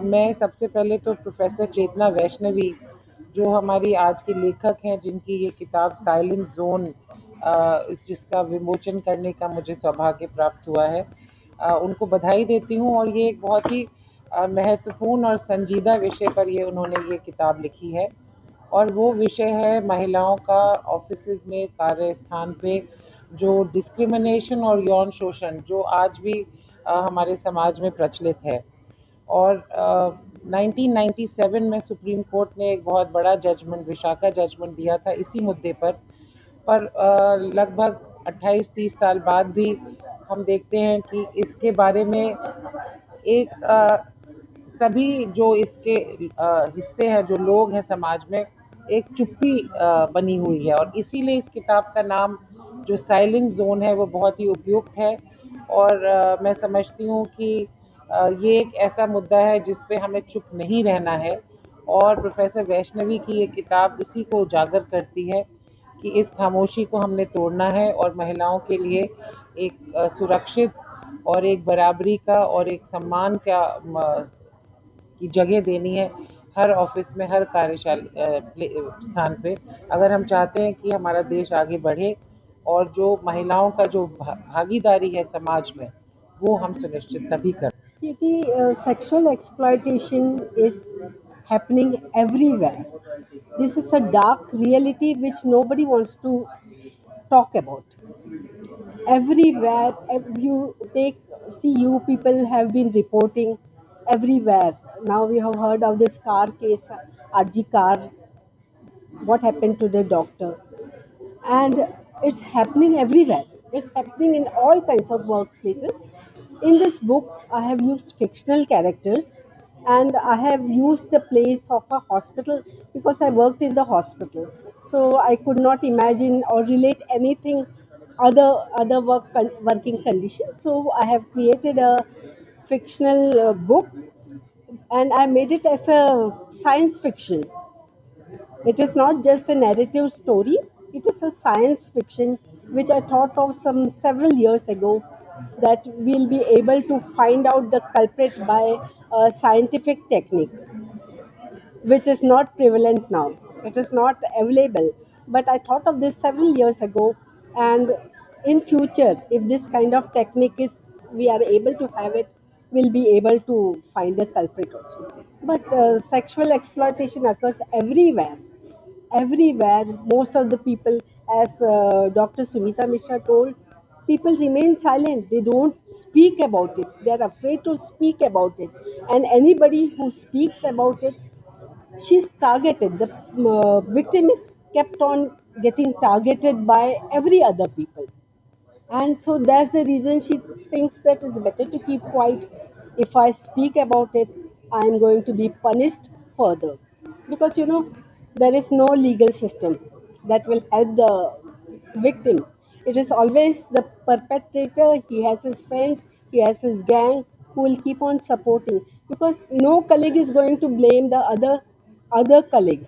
मैं सबसे पहले तो प्रोफेसर चेतना वैष्णवी, जो हमारी आज की लेखक हैं, जिनकी ये किताब साइलेंस जोन जिसका विमोचन करने का मुझे सौभाग्य प्राप्त हुआ है, उनको बधाई देती हूँ। और ये एक बहुत ही महत्वपूर्ण और संजीदा विषय पर ये उन्होंने ये किताब लिखी है, और वो विषय है महिलाओं का ऑफिसेज में, कार्यस्थान पे जो डिस्क्रिमिनेशन और यौन शोषण जो आज भी हमारे समाज में प्रचलित है। और 1997 में सुप्रीम कोर्ट ने एक बहुत बड़ा जजमेंट, विशाखा जजमेंट दिया था इसी मुद्दे पर लगभग 28-30 साल बाद भी हम देखते हैं कि इसके बारे में एक सभी जो इसके हिस्से हैं, जो लोग हैं समाज में, एक चुप्पी बनी हुई है। और इसीलिए इस किताब का नाम जो साइलेंट जोन है वो बहुत ही उपयुक्त है। और मैं समझती हूँ कि ये एक ऐसा मुद्दा है जिस पे हमें चुप नहीं रहना है, और प्रोफेसर वैष्णवी की ये किताब उसी को उजागर करती है कि इस खामोशी को हमने तोड़ना है और महिलाओं के लिए एक सुरक्षित और एक बराबरी का और एक सम्मान का की जगह देनी है हर ऑफिस में, हर स्थान पे, अगर हम चाहते हैं कि हमारा देश आगे बढ़े और जो महिलाओं का जो भागीदारी है समाज में, वो हम सुनिश्चित तभी कर। क्योंकि sexual exploitation is happening everywhere. This is a dark reality which nobody wants to talk about. Everywhere, you you people have been reporting everywhere. Now we have heard of this car case, RG car, what happened to the doctor, and it's happening everywhere. It's happening in all kinds of workplaces. In this book, I have used fictional characters, and I have used the place of a hospital because I worked in the hospital. So I could not imagine or relate anything other working conditions. So I have created a fictional book, and I made it as a science fiction. It is not just a narrative story, it is a science fiction which I thought of some several years ago, that we'll be able to find out the culprit by a scientific technique which is not prevalent now. It is not available. But I thought of this several years ago, and in future, if this kind of technique is we are able to have it, we'll be able to find the culprit also. But sexual exploitation occurs everywhere. Everywhere, most of the people, as Dr. Sumita Mishra told, people remain silent. They don't speak about it. They are afraid to speak about it. And anybody who speaks about it, she's targeted. The victim is kept on getting targeted by every other people, and so that's the reason she thinks that it's better to keep quiet. If I speak about it, I am going to be punished further, because there is no legal system that will help the victim. It is always the perpetrator. He has his friends, he has his gang who will keep on supporting, because no colleague is going to blame the other colleague.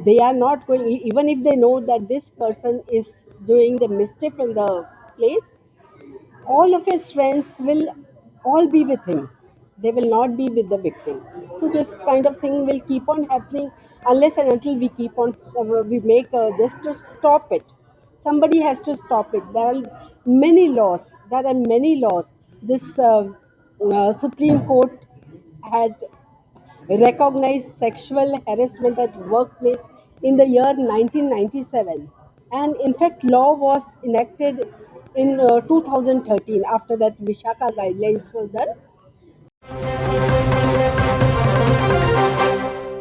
They are not going, even if they know that this person is doing the mischief in the place, all of his friends will all be with him. They will not be with the victim. So this kind of thing will keep on happening unless and until we keep on we make just to stop it. Somebody has to stop it. There are many laws. This Supreme Court had recognized sexual harassment at workplace in the year 1997, and in fact law was enacted in 2013. After that, Vishaka guidelines was done.